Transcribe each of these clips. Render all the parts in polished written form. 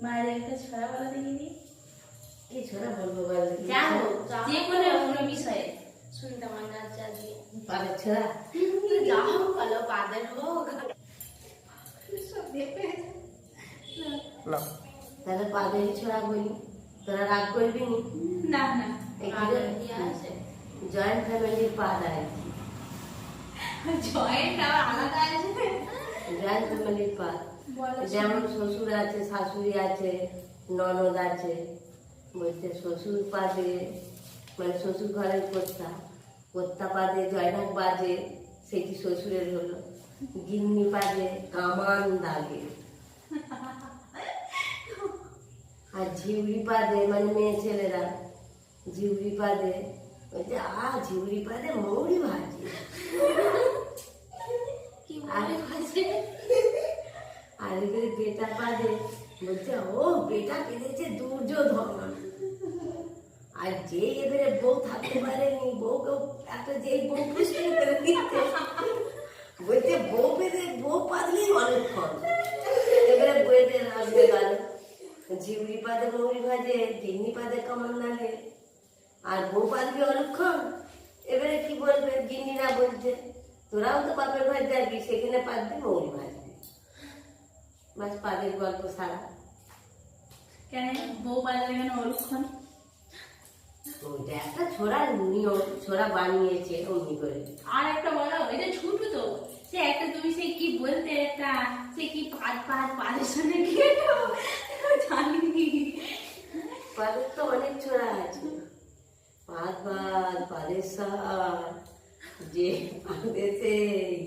মায়ের একটা ছড়া বলা দেখিনি। কি ছড়া বলবো বল? জানো যে কোনো বিষয়ে শুনতে মনে হচ্ছে আজকে। পাদের ছড়া? যা হোক বলো, পাদের হোক। তাহলে পাদের ছড়া বলি, তোরা রাগ করবি নি? না না, জয়েন্ট ফ্যামিলির পাদ আর জয়েন্ট আলাদা আছে। জয়েন্ট ফ্যামিলির পাদ যেমন শ্বশুর আছে, শাশুড়ি আছে, ননদ আছে। বলছে শ্বশুর পাদে মানে শ্বশুর ঘরের কর্তা পাদে জয়ঢাক বাজে, সেটি শ্বশুরের হলো। গিন্নি পাদে কামান দাগে। আর ঝিউরি পাদে মানে মেয়ে ছেলেরা ঝিউরি পাদে বলছে ঝিউরি পাদে মৌরি ভাজে। আর এবারে বেটা পাদে বলছে ও বেটা পেরেছে দুর্যোধন। আর যে এবারে বউ থাকতে পারেনি, বউকে একটা যে বউ পুষ্টি করে দিতে বলছে বউ পাদলেই অনেকক্ষণ। এবারে বইয়েদের আসবে গেল ঝিউরি পাদে মৌরি ভাজে, গিন্নি পাদে কামান লাগে, আর বউ পাদবি অনেকক্ষণ। এবারে কি বলবে গিন্নিরা? বলছে তোরাও তো বাপের ঘর যাবি, সেখানে পাদবি মৌরি ভাজবি। বাস পাদের গল্প সারা। কেন বউ পাদলে কেন অলক্ষণ? ওইটা একটা ছোড়ার নিয়ম, ছোড়া বানিয়েছে অমনি করে। আর একটা বলো, এটা ছোট তো সে একটা, তুমি সে কি বলতে একটা সে কি পাদের সঙ্গে গিয়ে জানিনি। পাদের তো অনেক ছোড়া আছে। পাদের সার, যে পাদেছে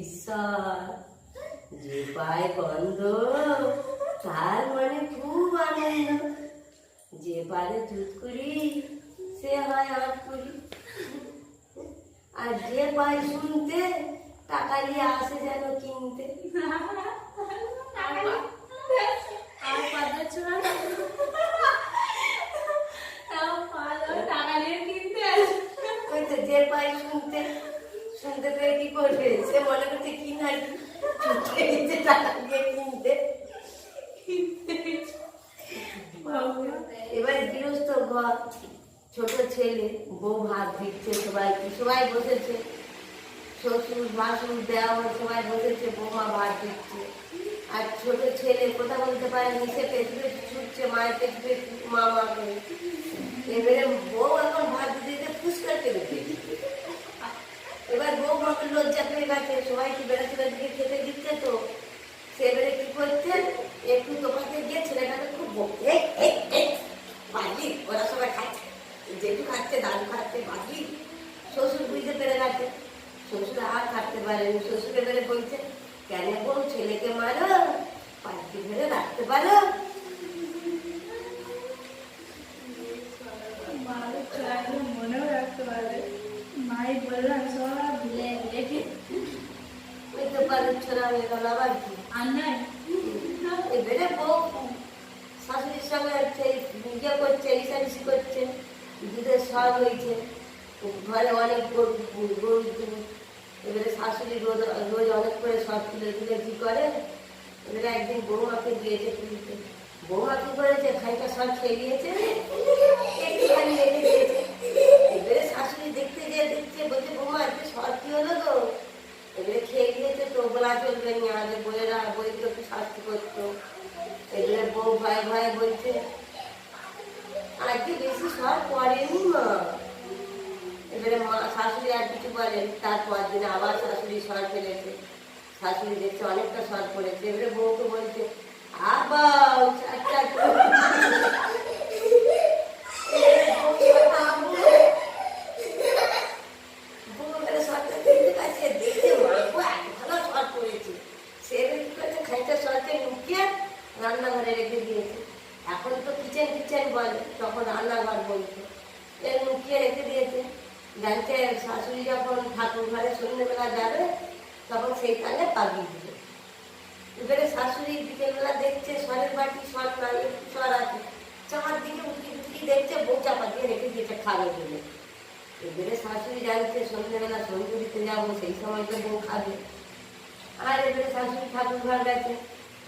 ঈশ্বর, যে পায় গন্ধ তার মানে খুব আনন্দ, যে পারে দুধ করি সে হয় আটকুড়ি, আর যে পায় শুনতে টাকা নিয়ে আসে যেন কিনতে। আর পাদের ছোড়া টাকা নিয়ে কিনতে ওই তো যে পায় শুনতে পেয়ে কি করবে? সে মনে করছে কি না টাকা দিয়ে কিনতে। এবার গৃহস্থ ঘর, ছোট ছেলে, বউ ভাত দিচ্ছে, সবাই বসেছে, শ্বশুর ভাসুর দেওয়া সবাই বসেছে, বৌমা ভাত দিচ্ছে। আর ছোট ছেলে কথা বলতে পারেনি, সে পেছনে ছুটছে মায়ের পেছনে মামাকে। এবারে বউ এখন ভাত দিতে ফুসকার কেটে দিয়েছে। এবার বউ মাকে লজ্জা পেয়ে গেছে, সবাইকে বেড়াচুড়ার দিকে খেতে দিচ্ছে, তো সে এবারে কি করছে, একটু দোকানে গিয়ে ছেলেটাকে খুব বকছে, বাজি ওরা সবাই খাচ্ছে, জেঠু খাচ্ছে, দাদু খাচ্ছে, বাজি। শ্বশুর বুঝতে পেরে গেছে, শ্বশুর আর থাকতে পারেনি। শ্বশুর এবারে বলছে কেন বউ ছেলেকে মারো, পাল্টি ফেলে রাখতে পারো। মনেও রাখতে পারবে। মাই বললাম সব ভুলে রেখে ওই তো পালের ছোড়া হয়ে গেল। আবার কি আর নয়, এবারে বউ শাশুড়ির সঙ্গে ইয়ে করছে, রিসারিসি করছে, দুধের সর হয়েছে, ঘরে অনেক গরু। এবারে শাশুড়ি রোজ অনেক করে সর তুলে তুলে কি করে, এবারে একদিন বৌমাকে দিয়েছে তুলতে। বৌমা কি করেছে, খানিকটা সর খেয়ে দিয়েছে, একটুখানি রেখে দিয়েছে। এবারে শাশুড়ি দেখতে যেয়ে দেখছে, বলছে বৌমা আজকে সর কি হলো তো? এবারে খেয়ে দিয়েছে, তো বলা চলবে না, আগে বইকে একটু শাস্তি করতো। এবারে বউ ভয়ে ভয়ে বলছে আজকে বেশি সর পড়েনি মা। এবারে মা শাশুড়ি আর কিছু বলেন, তারপর দিন আবার শাশুড়ি সর ফেলেছে। শাশুড়ি দেখছে অনেকটা সর পড়েছে, এবারে বউকে বলছে আবার রান্নাঘরে রেখে দিয়েছে। এখন তো কিচেন বলে, তখন রান্নাঘর বলছে, লুকিয়ে রেখে দিয়েছে। জানছে শাশুড়ি যখন ঠাকুর ঘরে সন্ধ্যেবেলা যাবে তখন সেইখানে পাবিয়ে দিবে। এবারে শাশুড়ি বিকেলবেলা দেখছে সরের বাটি সর নাই, একটু সর আছে, চাপার দিকে উঠি দেখছে বউ চাপা দিয়ে রেখে দিয়েছে খাবে বলে। এবারে শাশুড়ি জানছে সন্ধ্যেবেলা সন্ধ্যে দিতে যাবো, সেই সময়টা বউ খাবে। আর এবারে শাশুড়ি ঠাকুর ঘর গেছে,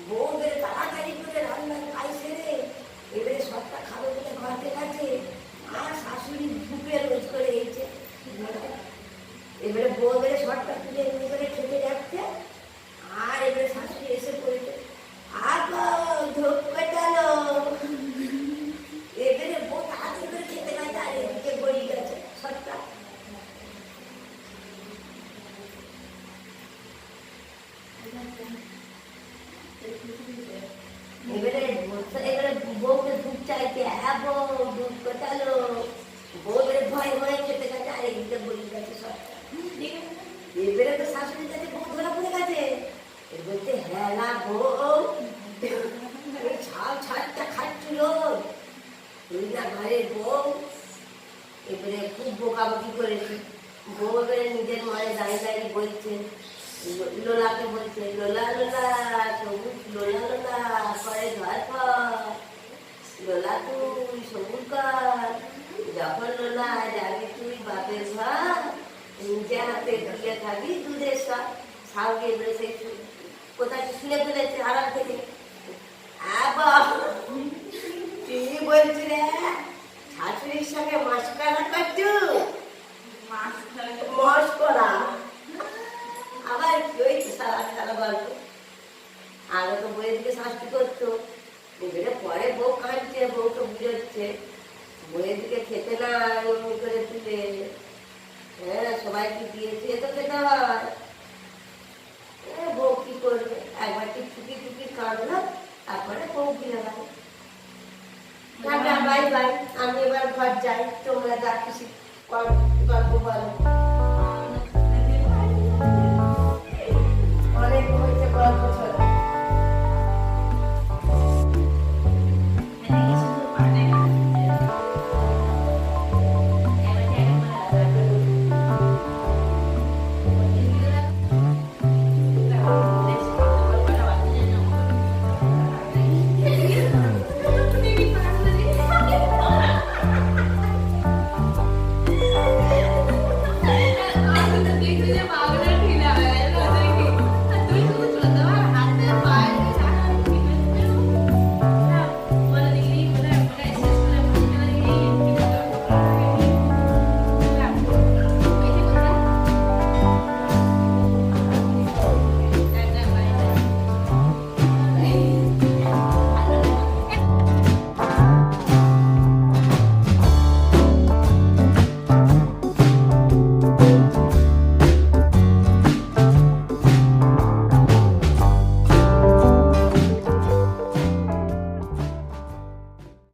বউ তাড়াতাড়ি করে রান্নার কাজ সেরে এবারে বউকে দুধ চাইতে, হ্যাঁ বউ দুধ কোথালো, বউ এবারে ভয় ভয়ে খেতে গেছে, আর এদিকে বলি গেছে সব। এবারে তো শাশুড়ির কাছে বউ ধরা পড়ে গেছে, বলতে হ্যাঁ না বউ ছাল ছাড়টা খাচ্ছিল তুই না ঘরের বউ। এবারে খুব বোকাবুকি করেছে, বউ এবারে নিজের মনে দাঁড়িয়ে দাঁড়িয়ে বলছে, লোলাকে বলছে, লোলা লোলা সবুজ লোলা লোলা করে ঘর কর, লোলা তুই সবুজ কর, যখন লোলা যাবি তুই বাপের ঘর নিজে হাতে তুলে খাবি দুধের সব। সাউকে এবারে সেই কোথায় শুনে ফেলেছে আড়াল থেকে, কি বলছি রে শাশুড়ির সঙ্গে মস্করা করছু, মস্করা আবার কি হয়েছে সারা সারা গল্প। আগে তো বইয়ের দিকে শাস্তি করতো, এবারে পরে বউ কাঁদছে, বউকে বুঝোচ্ছে, বইয়ের দিকে খেতে না এমনি করে তুলে, হ্যাঁ সবাইকে দিয়েছে তো খেতে হয়। বউ কি করবে, একবার কি টুকি টুকি কাঁদলো, তারপরে বউ গিয়ে গেল। বাই বাই, আমি এবার ঘর যাই, তোমরা যা খুশি গল্প বলো।